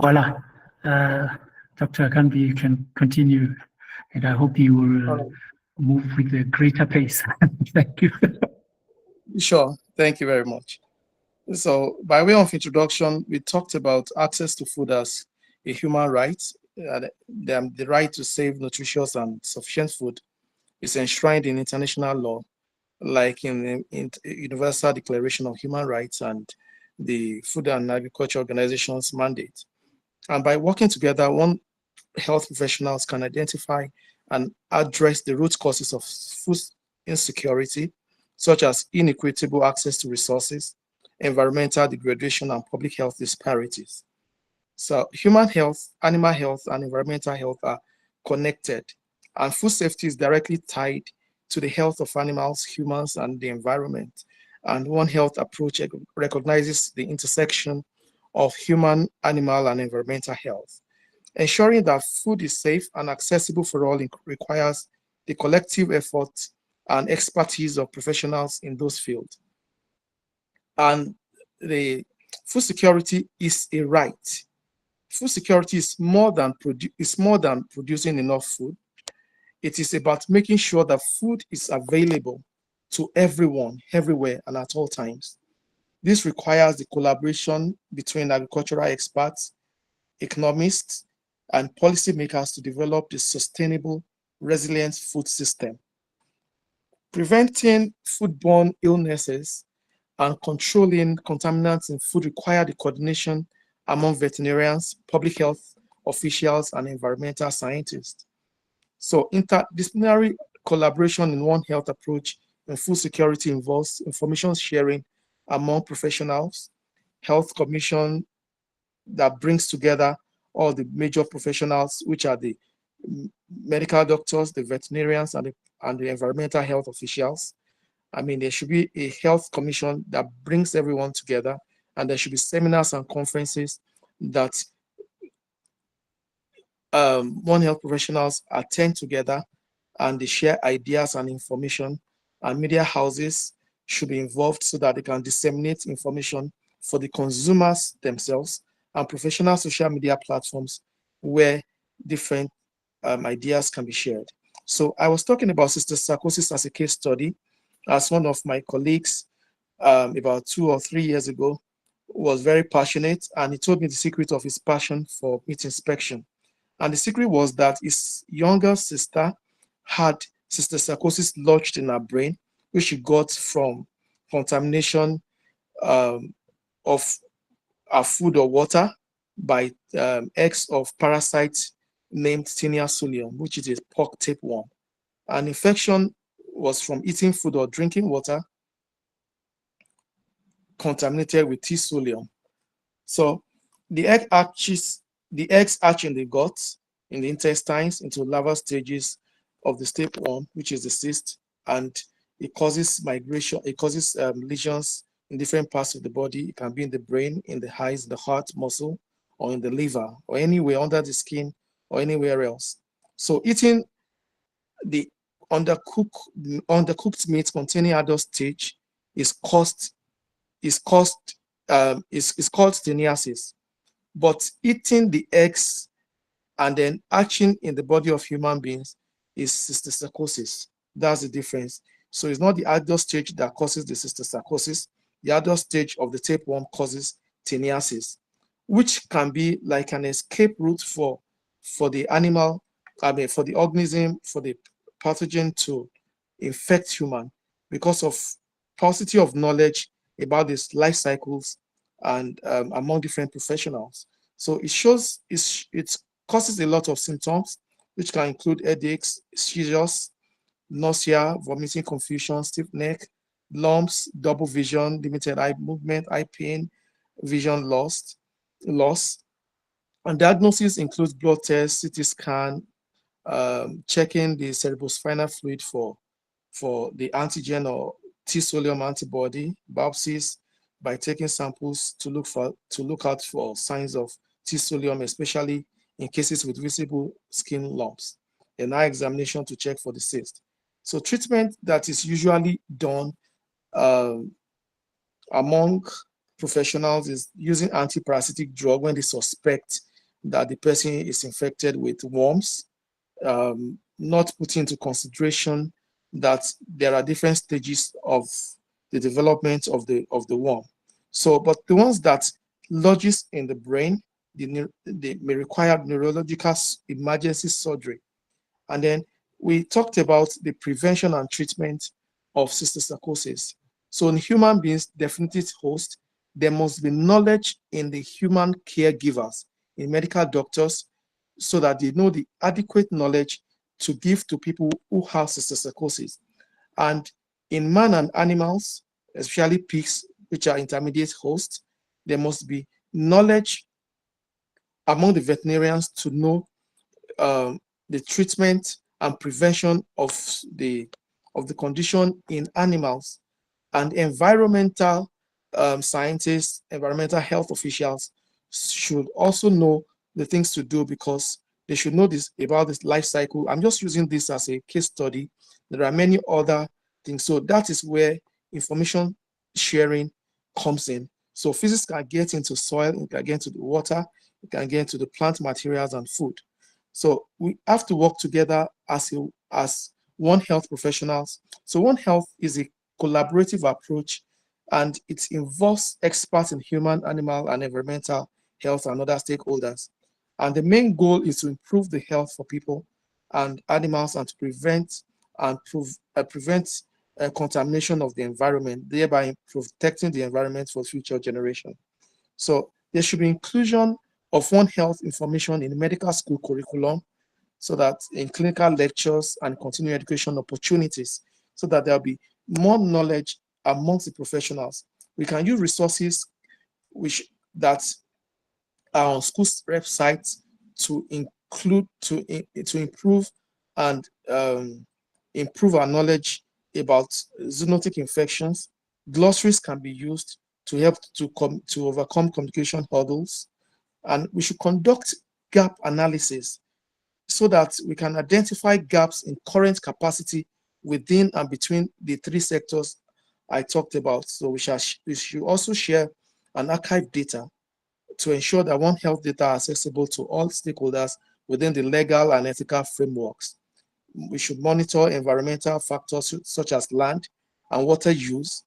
Hola, uh, Dr. Akanbi, you can continue, and I hope you will Um, move with a greater pace. Thank you. sure. Thank you very much. So, by way of introduction, we talked about access to food as a human right. The right to safe, nutritious, and sufficient food is enshrined in international law, like in the Universal Declaration of Human Rights and the Food and Agriculture Organization's mandate. And by working together, one health professionals can identify and address the root causes of food insecurity, such as inequitable access to resources, environmental degradation, and public health disparities. So, human health, animal health, and environmental health are connected, and food safety is directly tied to the health of animals, humans, and the environment. And One Health approach recognizes the intersection of human, animal, and environmental health. Ensuring that food is safe and accessible for all requires the collective effort and expertise of professionals in those fields. And the food security is a right. Food security is more than producing enough food. It is about making sure that food is available to everyone, everywhere, and at all times. This requires the collaboration between agricultural experts, economists, and policymakers to develop the sustainable, resilient food system. Preventing foodborne illnesses and controlling contaminants in food require the coordination among veterinarians, public health officials, and environmental scientists. So, interdisciplinary collaboration in One Health approach in food security involves information sharing among professionals, health commission that brings together all the major professionals, which are the medical doctors, the veterinarians, and the environmental health officials. I mean, there should be a health commission that brings everyone together, and there should be seminars and conferences that One Health professionals attend together and they share ideas and information. And media houses should be involved so that they can disseminate information for the consumers themselves, and professional social media platforms where different ideas can be shared. So I was talking about cysticercosis as a case study, as one of my colleagues about 2 or 3 years ago was very passionate, and he told me the secret of his passion for meat inspection. And the secret was that his younger sister had cysticercosis lodged in her brain, which she got from contamination um, of her food or water by eggs of parasites named Tinea solium, which is a pork tapeworm. An infection was from eating food or drinking water contaminated with T solium. So the eggs hatch in the gut, in the intestines, into larval stages of the tapeworm, which is the cyst, and it causes migration. It causes lesions in different parts of the body. It can be in the brain, in the eyes, the heart muscle, or in the liver, or anywhere under the skin, or anywhere else. So eating the undercooked meat containing adult stage is caused is caused is called stenosis. But eating the eggs and then hatching in the body of human beings is cysticercosis. That's the difference. So it's not the adult stage that causes the cysticercosis. The adult stage of the tapeworm causes teniasis, which can be like an escape route for the animal, I mean, for the organism, for the pathogen to infect human because of paucity of knowledge about these life cycles and among different professionals. So it causes a lot of symptoms, which can include headaches, seizures, nausea, vomiting, confusion, stiff neck, lumps, double vision, limited eye movement, eye pain, vision loss. And diagnosis includes blood tests, CT scan, checking the cerebrospinal fluid for the antigen or T-solium antibody, biopsies by taking samples to look out for signs of T-solium, especially in cases with visible skin lumps, an eye examination to check for the cyst. So treatment that is usually done um, among professionals is using antiparasitic drug when they suspect that the person is infected with worms, not putting into consideration that there are different stages of the development of the worm. So, but the ones that lodges in the brain, they may require neurological emergency surgery. And then we talked about the prevention and treatment of cysticercosis. So in human beings, definitely host, there must be knowledge in the human caregivers, in medical doctors, so that they know the adequate knowledge to give to people who have cysticercosis. And in man and animals, especially pigs, which are intermediate hosts, there must be knowledge among the veterinarians to know the treatment and prevention of the condition in animals. And environmental scientists, environmental health officials should also know the things to do, because they should know this about this life cycle. I'm just using this as a case study. There are many other things. So that is where information sharing comes in. So physics can get into soil, it can get into the water, it can get into the plant materials and food. So we have to work together as One Health professionals. So One Health is a collaborative approach, and it involves experts in human, animal, and environmental health and other stakeholders. And the main goal is to improve the health for people and animals, and to prevent contamination of the environment, thereby protecting the environment for future generations. So there should be inclusion of One Health information in medical school curriculum, so that in clinical lectures and continuing education opportunities, so that there'll be more knowledge amongst the professionals. We can use resources that are on school websites to improve and improve our knowledge about zoonotic infections. Glossaries can be used to help to overcome communication hurdles. And we should conduct gap analysis so that we can identify gaps in current capacity within and between the three sectors I talked about. So we should also share and archive data to ensure that One Health data are accessible to all stakeholders within the legal and ethical frameworks. We should monitor environmental factors such as land and water use,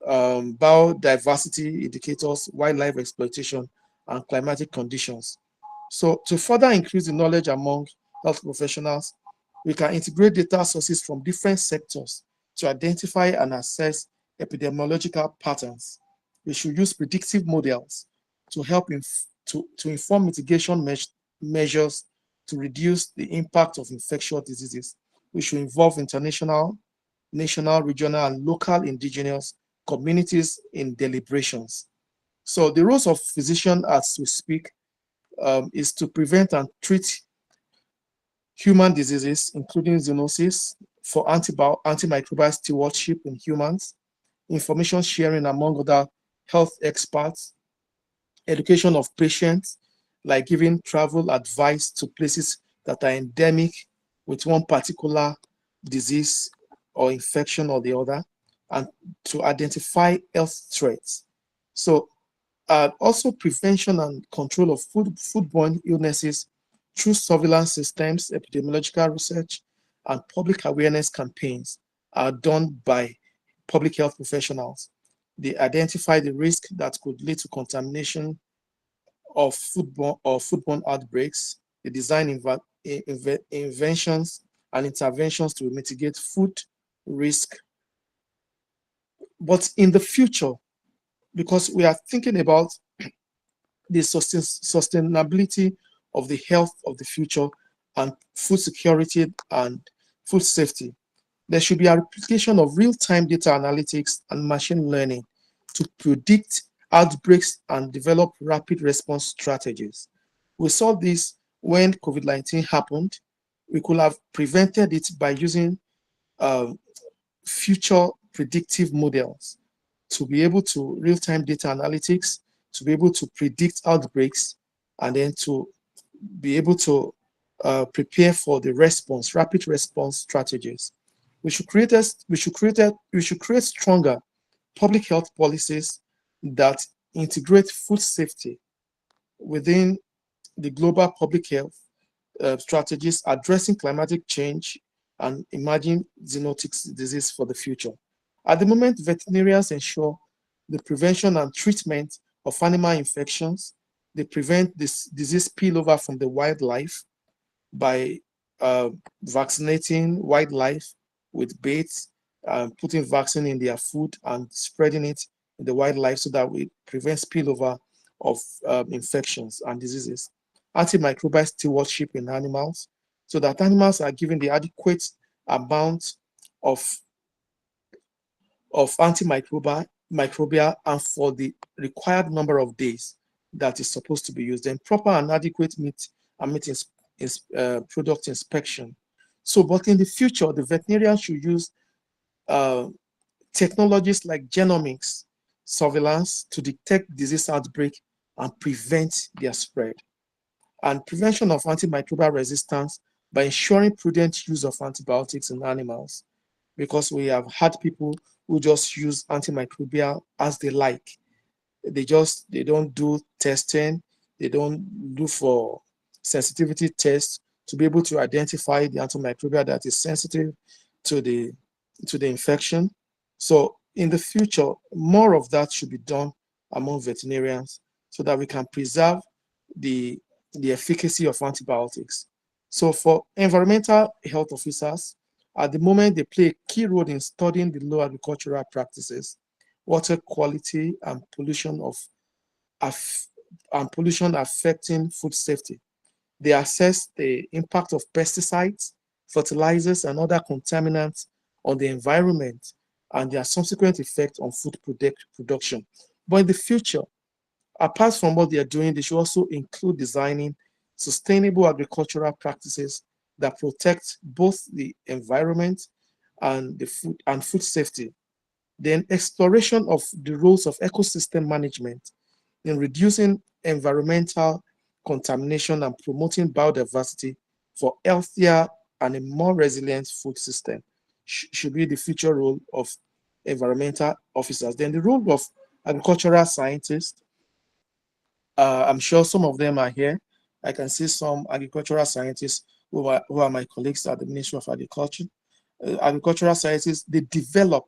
biodiversity indicators, wildlife exploitation, and climatic conditions. So to further increase the knowledge among health professionals, we can integrate data sources from different sectors to identify and assess epidemiological patterns. We should use predictive models to help to inform mitigation measures to reduce the impact of infectious diseases. We should involve international, national, regional, and local indigenous communities in deliberations. So the roles of physician as we speak is to prevent and treat human diseases, including zoonosis, for antimicrobial stewardship in humans, information sharing among other health experts, education of patients, like giving travel advice to places that are endemic with one particular disease or infection or the other, and to identify health threats. So also prevention and control of foodborne illnesses through surveillance systems, epidemiological research, and public awareness campaigns are done by public health professionals. They identify the risk that could lead to contamination of foodborne outbreaks. They design inventions and interventions to mitigate food risk. But in the future, because we are thinking about the sustainability of the health of the future and food security and food safety, there should be a application of real-time data analytics and machine learning to predict outbreaks and develop rapid response strategies. We saw this when COVID-19 happened. We could have prevented it by using future predictive models to be able to real-time data analytics, to be able to predict outbreaks, and then to be able to prepare for the response, rapid response strategies. We should create stronger public health policies that integrate food safety within the global public health strategies addressing climatic change and emerging zoonotic disease for the future. At the moment, veterinarians ensure the prevention and treatment of animal infections. They prevent this disease spillover from the wildlife by vaccinating wildlife with baits, putting vaccine in their food and spreading it in the wildlife so that we prevent spillover of infections and diseases. Antimicrobial stewardship in animals, so that animals are given the adequate amount of antimicrobial and for the required number of days that is supposed to be used. Then proper and adequate meat product inspection. So, but in the future, the veterinarian should use technologies like genomics surveillance to detect disease outbreak and prevent their spread. And prevention of antimicrobial resistance by ensuring prudent use of antibiotics in animals, because we have had people who just use antimicrobial as they like. They don't do testing, they don't look for sensitivity tests to be able to identify the antimicrobial that is sensitive to the infection. So in the future, more of that should be done among veterinarians so that we can preserve the efficacy of antibiotics. So for environmental health officers, at the moment, they play a key role in studying the low agricultural practices, water quality, and pollution affecting food safety. They assess the impact of pesticides, fertilizers, and other contaminants on the environment and their subsequent effect on food production. But in the future, apart from what they are doing, they should also include designing sustainable agricultural practices that protect both the environment and the food safety. Then exploration of the roles of ecosystem management in reducing environmental contamination and promoting biodiversity for healthier and a more resilient food system should be the future role of environmental officers. Then the role of agricultural scientists, I'm sure some of them are here. I can see some agricultural scientists who are my colleagues at the Ministry of Agriculture. Agricultural scientists,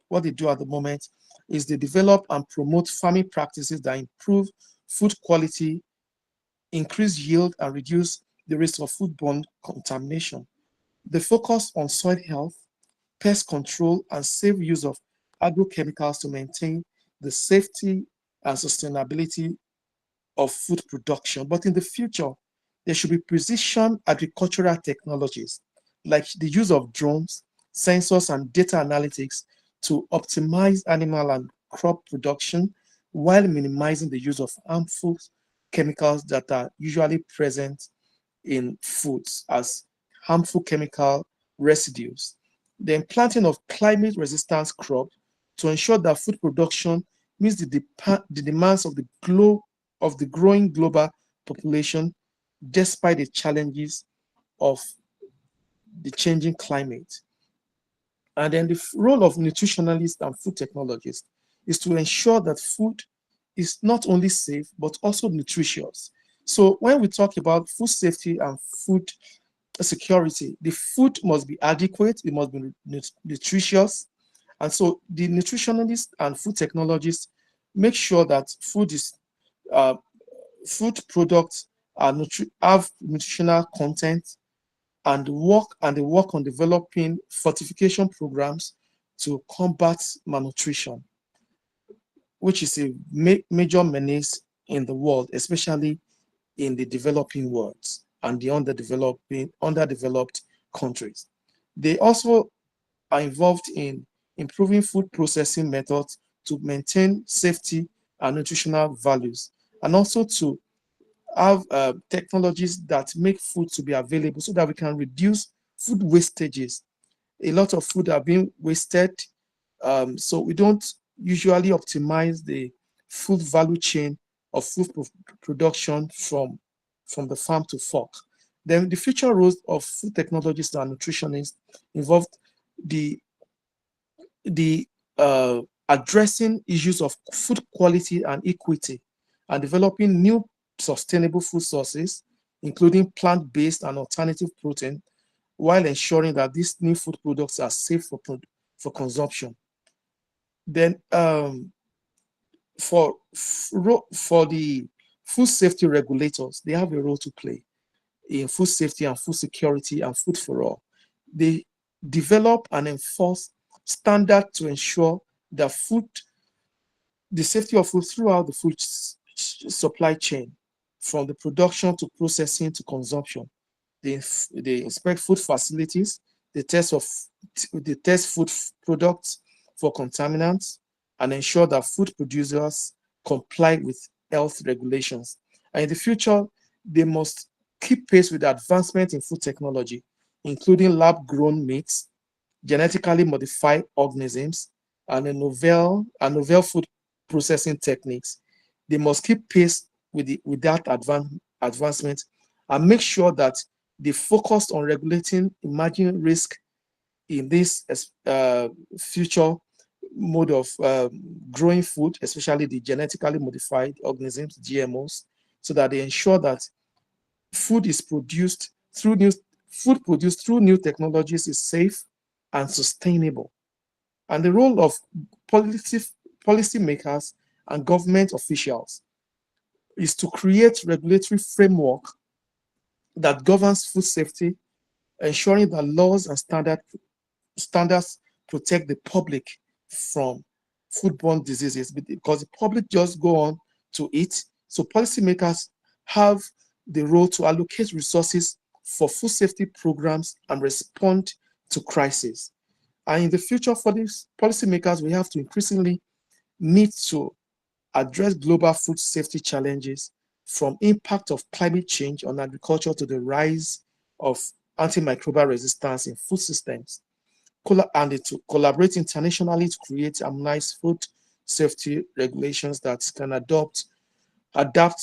what they do at the moment is they develop and promote farming practices that improve food quality, increase yield, and reduce the risk of foodborne contamination. They focus on soil health, pest control, and safe use of agrochemicals to maintain the safety and sustainability of food production. But in the future, there should be precision agricultural technologies like the use of drones, sensors, and data analytics to optimize animal and crop production while minimizing the use of harmful chemicals that are usually present in foods as harmful chemical residues. The planting of climate-resistant crops to ensure that food production meets the demands of the growing global population, despite the challenges of the changing climate. And then the role of nutritionalists and food technologists is to ensure that food is not only safe, but also nutritious. So when we talk about food safety and food security, the food must be adequate, it must be nutritious. And so the nutritionalists and food technologists make sure that food products have nutritional content, and they work on developing fortification programs to combat malnutrition, which is a major menace in the world, especially in the developing world and the underdeveloped countries. They also are involved in improving food processing methods to maintain safety and nutritional values, and also to have technologies that make food to be available so that we can reduce food wastages. A lot of food are being wasted, so we don't usually optimize the food value chain of food production from the farm to fork. Then the future roles of food technologists and nutritionists involved the addressing issues of food quality and equity, and developing new sustainable food sources including plant-based and alternative protein, while ensuring that these new food products are safe for consumption. Then for the food safety regulators, they have a role to play in food safety and food security and food for all. They develop and enforce standards to ensure that the safety of food throughout the food supply chain, from the production to processing to consumption. They inspect food facilities, they test food products for contaminants, and ensure that food producers comply with health regulations. And in the future, they must keep pace with the advancement in food technology, including lab-grown meats, genetically modified organisms, and novel food processing techniques. They must keep pace with that advancement and make sure that they focus on regulating emerging risk in this future mode of growing food, especially the genetically modified organisms, GMOs, so that they ensure that food produced through new technologies is safe and sustainable. And the role of policymakers and government officials is to create regulatory framework that governs food safety, ensuring that laws and standards protect the public from foodborne diseases, because the public just go on to eat. So policymakers have the role to allocate resources for food safety programs and respond to crises. And in the future, for these policymakers, we have to increasingly need to address global food safety challenges, from impact of climate change on agriculture to the rise of antimicrobial resistance in food systems, and to collaborate internationally to create harmonized food safety regulations that can adapt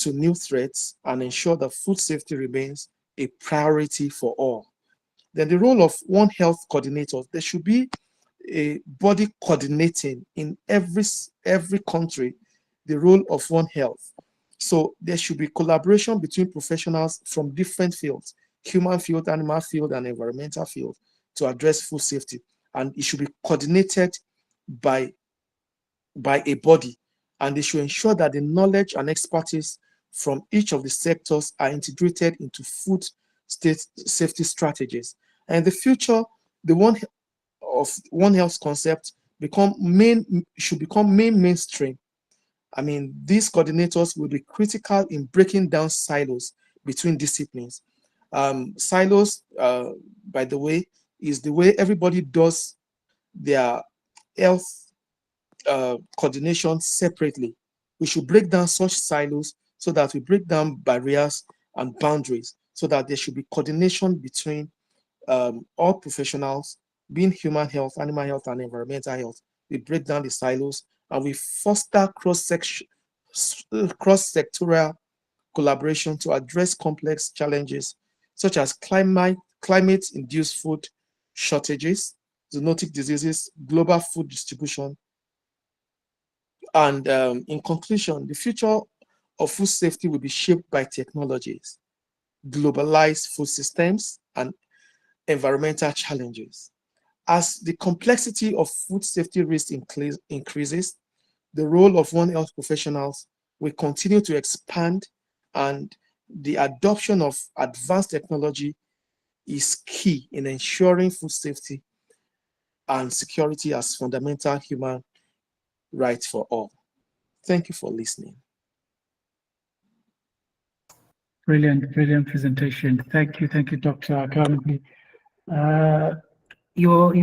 to new threats and ensure that food safety remains a priority for all. Then the role of One Health coordinators, there should be a body coordinating in every country the role of One Health. So there should be collaboration between professionals from different fields, human field, animal field, and environmental field, to address food safety. And it should be coordinated by a body. And they should ensure that the knowledge and expertise from each of the sectors are integrated into food safety strategies. And in the future, the One Health concept should become mainstream. I mean, these coordinators will be critical in breaking down silos between disciplines. Silos, by the way, is the way everybody does their health coordination separately. We should break down such silos so that we break down barriers and boundaries, so that there should be coordination between all professionals, being human health, animal health, and environmental health. We break down the silos and we foster cross-sectoral collaboration to address complex challenges such as climate-induced food shortages, zoonotic diseases, global food distribution. And in conclusion, the future of food safety will be shaped by technologies, globalized food systems, and environmental challenges. As the complexity of food safety risk increases, the role of One Health professionals will continue to expand, and the adoption of advanced technology is key in ensuring food safety and security as fundamental human rights for all. Thank you for listening. Brilliant presentation. Thank you, Dr. Akanbi. Your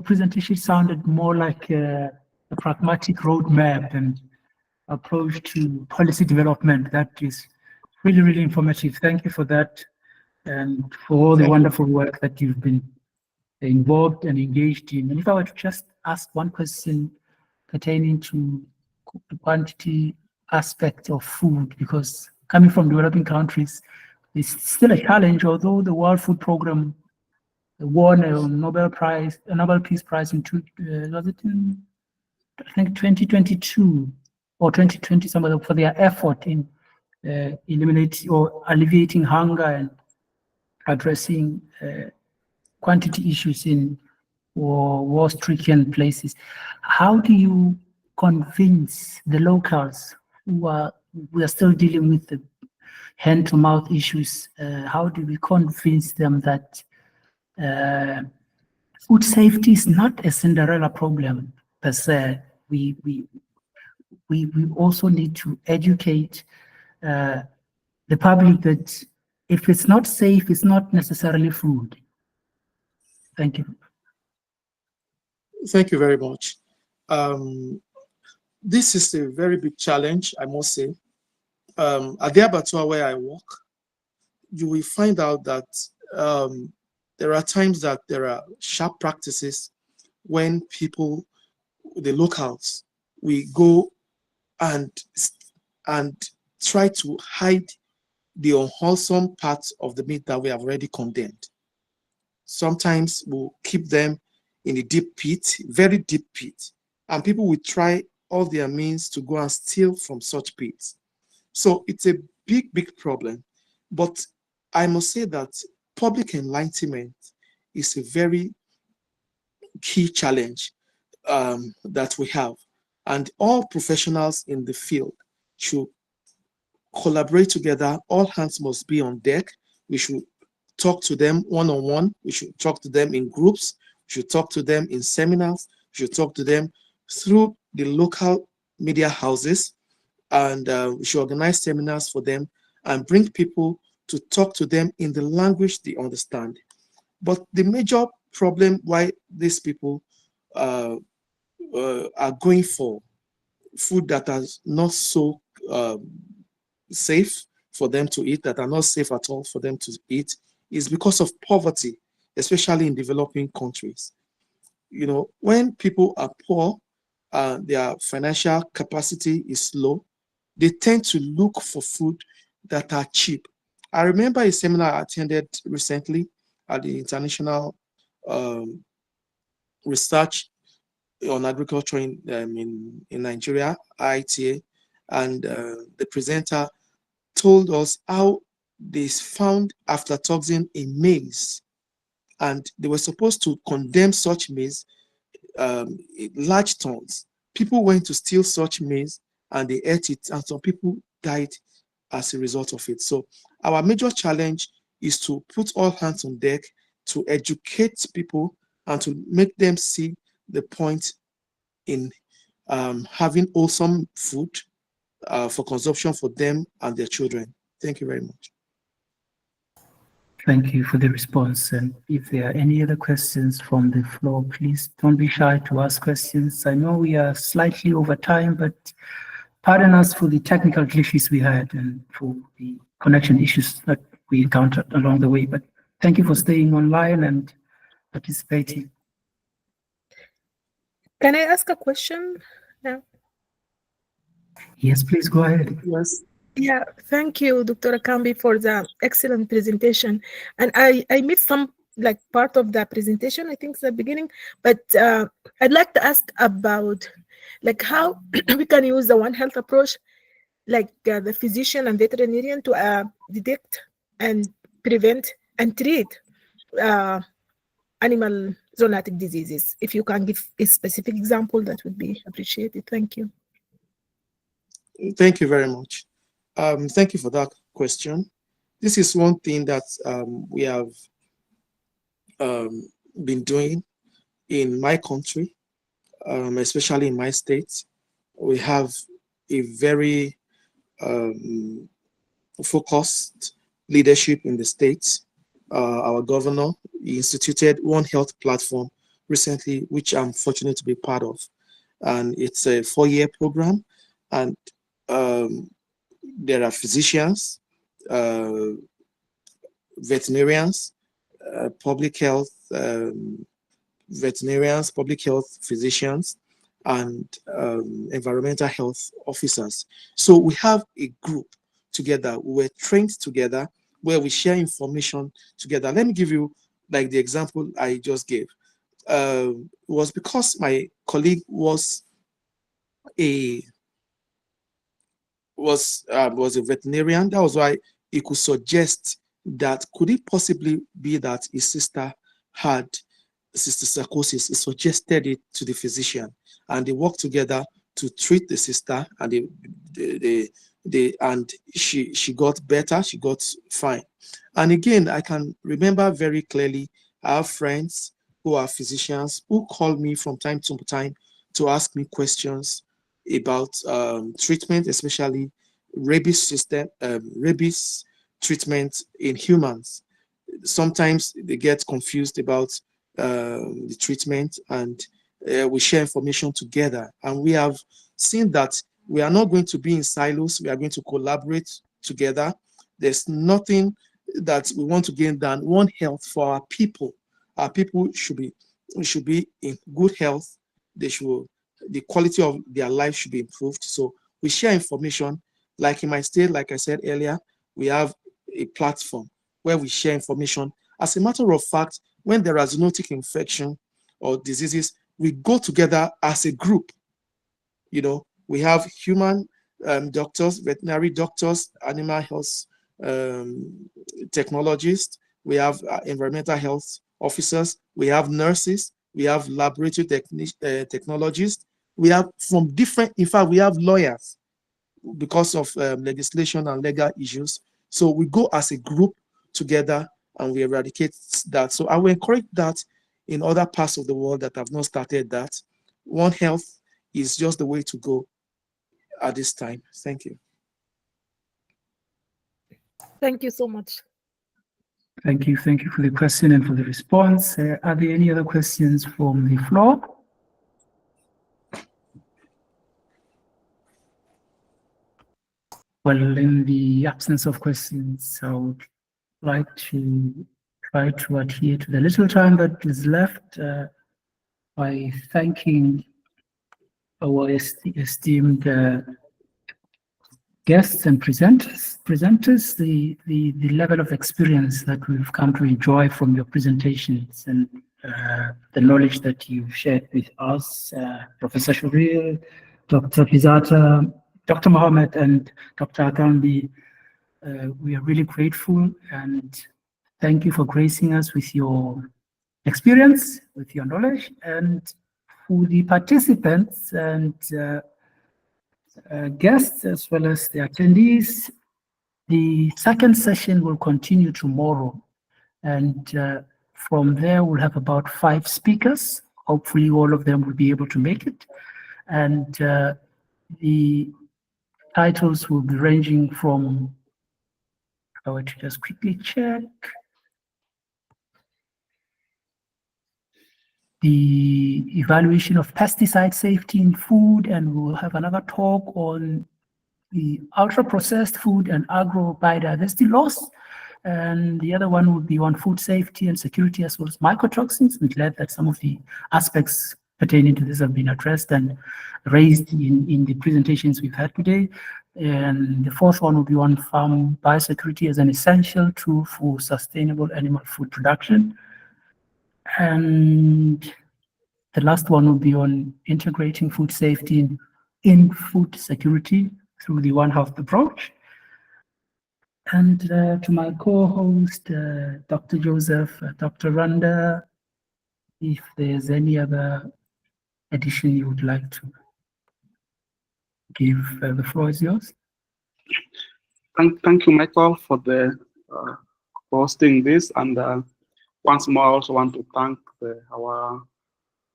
presentation sounded more like a pragmatic roadmap and approach to policy development. That is really informative. Thank you for that, and for all the wonderful work that you've been involved and engaged in. And if I were to just ask one question pertaining to the quantity aspect of food, because coming from developing countries, it's still a challenge, although the World Food Programme won a Nobel Peace Prize in 2022 or 2020, somewhere, for their effort in eliminating or alleviating hunger and addressing quantity issues in war-stricken places. How do you convince the locals who are still dealing with the hand-to-mouth issues? How do we convince them that food safety is not a Cinderella problem per se? We also need to educate the public that if it's not safe, it's not necessarily food. Thank you. Thank you very much. This is a very big challenge, I must say. At the abattoir where I work, you will find out that there are times that there are sharp practices when people, the locals, we go and try to hide the unwholesome parts of the meat that we have already condemned. Sometimes we'll keep them in a deep pit, very deep pit, and people will try all their means to go and steal from such pits. So it's a big, big problem. But I must say that public enlightenment is a very key challenge that we have. And all professionals in the field should collaborate together. All hands must be on deck. We should talk to them one-on-one. We should talk to them in groups. We should talk to them in seminars. We should talk to them through the local media houses. And we should organize seminars for them and bring people to talk to them in the language they understand. But the major problem why these people are going for food that are not so safe for them to eat, that are not safe at all for them to eat, is because of poverty, especially in developing countries. You know, when people are poor, their financial capacity is low, they tend to look for food that are cheap. I remember a seminar I attended recently at the International Research on Agriculture in Nigeria, IITA, and the presenter told us how they found aflatoxin in maize, and they were supposed to condemn such maize in large tons. People went to steal such maize and they ate it, and some people died as a result of it. So our major challenge is to put all hands on deck to educate people and to make them see the point in having wholesome food for consumption for them and their children. Thank you very much. Thank you for the response. And if there are any other questions from the floor, please don't be shy to ask questions. I know we are slightly over time, but pardon us for the technical glitches we had and for the connection issues that we encountered along the way. But thank you for staying online and participating. Can I ask a question now? Yes, please go ahead. Yes. Yeah, thank you, Dr. Akanbi, for the excellent presentation. And I missed some part of the presentation, I think it's the beginning, but I'd like to ask about how we can use the One Health approach, the physician and veterinarian to detect and prevent and treat animal zoonotic diseases. If you can give a specific example, that would be appreciated. Thank you. Thank you very much. Thank you for that question. This is one thing that we have been doing in my country, especially in my state. We have a very focused leadership in the state. Our governor instituted One Health platform recently, which I'm fortunate to be part of. And it's a 4-year program. And there are physicians, veterinarians, public health veterinarians, public health physicians, and environmental health officers. So we have a group together. We were trained together where we share information together. Let me give you the example I just gave. It was because my colleague was was a veterinarian. That was why he could suggest that could it possibly be that his sister had cysticercosis. He suggested it to the physician, and they worked together to treat the sister, and she got better. She got fine. And again, I can remember very clearly, I have friends who are physicians who call me from time to time to ask me questions about treatment, especially rabies treatment in humans. Sometimes they get confused about the treatment, and we share information together. And we have seen that we are not going to be in silos. We are going to collaborate together. There's nothing that we want to gain than one health for our people. Our people should be in good health. The quality of their life should be improved. So we share information. Like in my state, like I said earlier, we have a platform where we share information. As a matter of fact, when there are zoonotic infection or diseases, we go together as a group. You know, we have human doctors, veterinary doctors, animal health technologists, we have environmental health officers, we have nurses, we have laboratory technologists, we have from different, in fact, we have lawyers because of legislation and legal issues. So we go as a group together and we eradicate that. So I will encourage that in other parts of the world that have not started that. One Health is just the way to go at this time. Thank you. Thank you so much. Thank you. Thank you for the question and for the response. Are there any other questions from the floor? Well, in the absence of questions, I would like to try to adhere to the little time that is left by thanking our esteemed guests and presenters, the level of experience that we've come to enjoy from your presentations and the knowledge that you've shared with us, Professor Shuril, Dr. Pizata, Dr. Mohammed, and Dr. Akanbi. We are really grateful and thank you for gracing us with your experience, with your knowledge, and for the participants and guests as well as the attendees. The second session will continue tomorrow, and from there we'll have about 5 speakers. Hopefully all of them will be able to make it, and the titles will be ranging from, I want to just quickly check, the evaluation of pesticide safety in food, and we'll have another talk on the ultra-processed food and agro-biodiversity loss. And the other one would be on food safety and security as well as mycotoxins. We're glad that some of the aspects pertaining to this have been addressed and raised in the presentations we've had today. And the fourth one will be on farm biosecurity as an essential tool for sustainable animal food production. And the last one will be on integrating food safety in food security through the One Health approach. And to my co-host, Dr. Joseph, Dr. Randa, if there's any other addition you would like to give, the floor is yours. Thank you, Michael, for the hosting this. And once more, I also want to thank our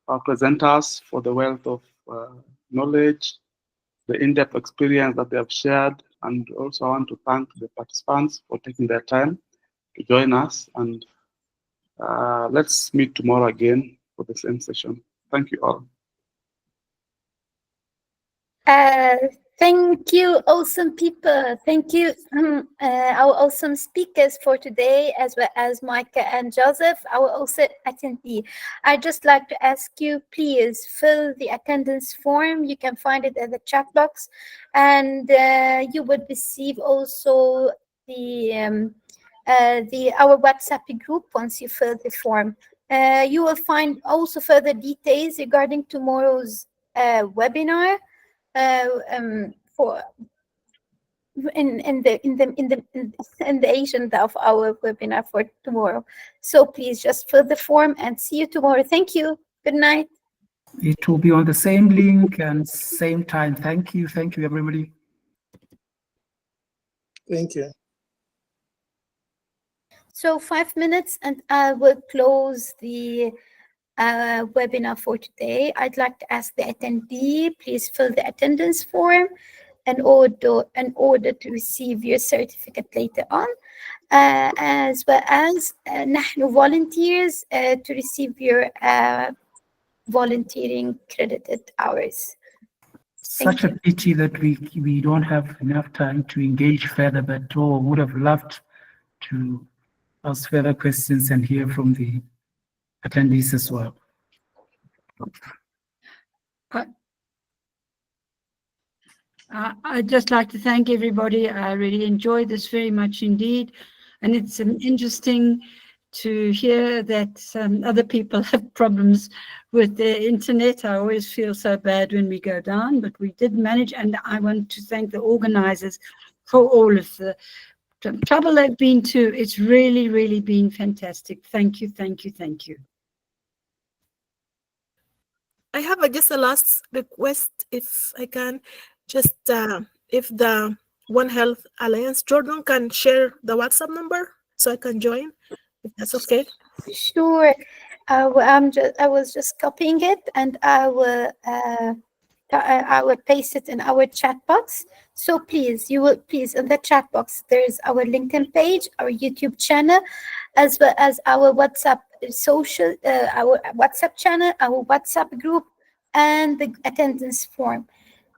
presenters for the wealth of knowledge, the in-depth experience that they have shared. And also I want to thank the participants for taking their time to join us. And let's meet tomorrow again for the same session. Thank you all. Thank you, awesome people. Thank you, our awesome speakers for today, as well as Micah and Joseph, our awesome attendee. I'd just like to ask you, please fill the attendance form. You can find it in the chat box, and you would receive also the our WhatsApp group once you fill the form. You will find also further details regarding tomorrow's webinar. in the agenda of our webinar for tomorrow. So please just fill the form and see you tomorrow. Thank you. Good night. It will be on the same link and same time. Thank you, everybody. Thank you. So 5 minutes and I will close the webinar for today. I'd like to ask the attendee, please fill the attendance form in order to receive your certificate later on, as well as نحن volunteers to receive your volunteering credited hours. Such a pity that we don't have enough time to engage further, but would have loved to ask further questions and hear from the attendees as well. I'd just like to thank everybody. I really enjoyed this very much indeed. And it's interesting to hear that other people have problems with their internet. I always feel so bad when we go down, but we did manage. And I want to thank the organizers for all of the trouble they've been to. It's really, really been fantastic. Thank you, thank you, thank you. I have just a last request, if I can, just if the One Health Alliance, Jordan can share the WhatsApp number so I can join, if that's okay. Sure. I was just copying it, and I will paste it in our chat box. So please, in the chat box, there's our LinkedIn page, our YouTube channel, as well as our WhatsApp our WhatsApp channel, our WhatsApp group, and the attendance form.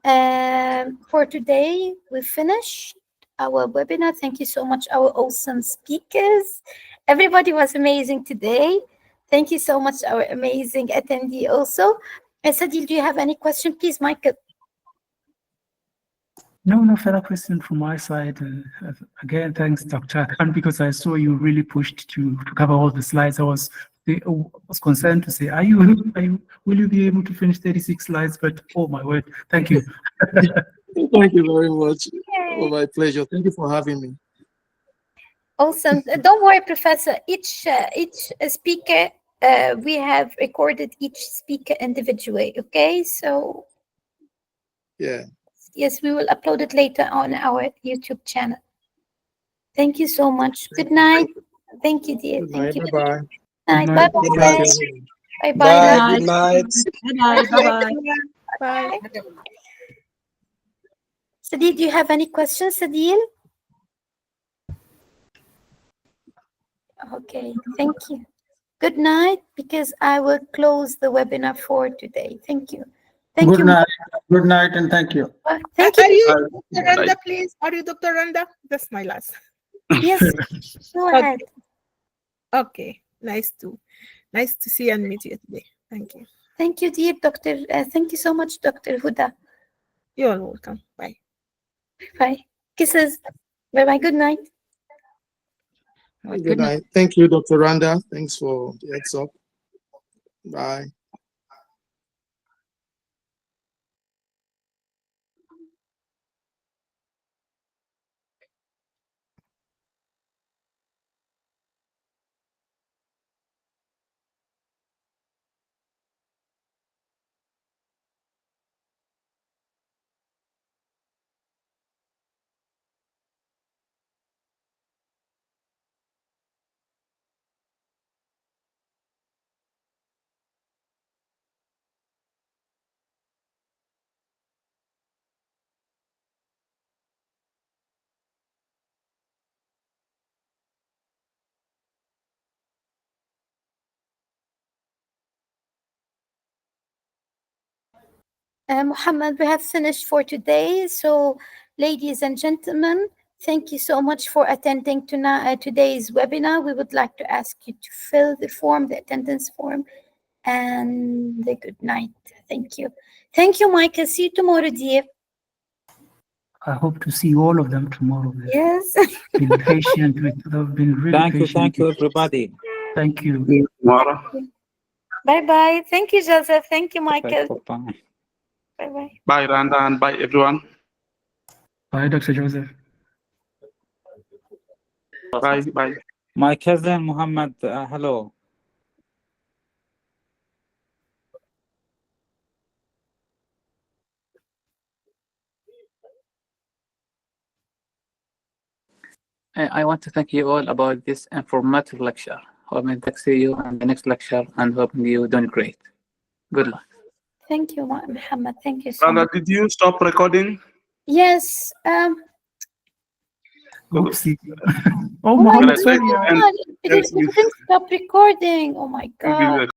For today, we finished our webinar. Thank you so much, our awesome speakers. Everybody was amazing today. Thank you so much, our amazing attendee also. Sadil, do you have any question? Please, Michael. No further question from my side. Again, thanks, Dr. Akan, because I saw you really pushed to cover all the slides. I was concerned to say, will you be able to finish 36 slides? But oh my word, thank you. Thank you very much. Oh, my pleasure. Thank you for having me. Awesome. Don't worry, Professor. Each speaker, we have recorded each speaker individually. Okay, so Yeah. Yes, we will upload it later on our YouTube channel. Thank you so much. Good night. Thank you, dear. Good night. Thank you. Bye-bye. Night. night. Bye-bye. Bye-bye. Bye. Good night. Bye-bye. Bye. Sadil, do you have any questions, Sadil? Okay, thank you. Good night, because I will close the webinar for today. Thank you. Thank you. Good night. Good night, and thank you. Thank Are you. you Dr. Randa, please? Are you Dr. Randa? That's my last. Yes, go ahead. Okay. Nice to see and meet you today. Thank you. Thank you, dear Doctor. Thank you so much, Dr. Huda. You're welcome. Bye. Bye. Kisses. Bye-bye. Good night. Good night. Thank you, Dr. Randa. Thanks for the heads up. Bye. Muhammad, we have finished for today. So, ladies and gentlemen, thank you so much for attending today's webinar. We would like to ask you to fill the form, the attendance form, and the good night. Thank you. Thank you, Michael. See you tomorrow, dear. I hope to see all of them tomorrow. Yes. Been patient with. They've been really patient. Thank you, everybody. Thank you. Tomorrow. Bye-bye. Thank you, Joseph. Thank you, Michael. Bye. Bye-bye. Bye, Randa, and bye, everyone. Bye, Dr. Joseph. Bye. Bye. My cousin Muhammad, hello. I want to thank you all about this informative lecture. Hoping to see you in the next lecture and hoping you doing great. Good luck. Thank you, Muhammad. Thank you so Brother, much. did you stop recording? Yes. Oopsie. Oh Oh, my Mohammed, Let's- sorry. God, it let's didn't stop recording. Oh my give God. you a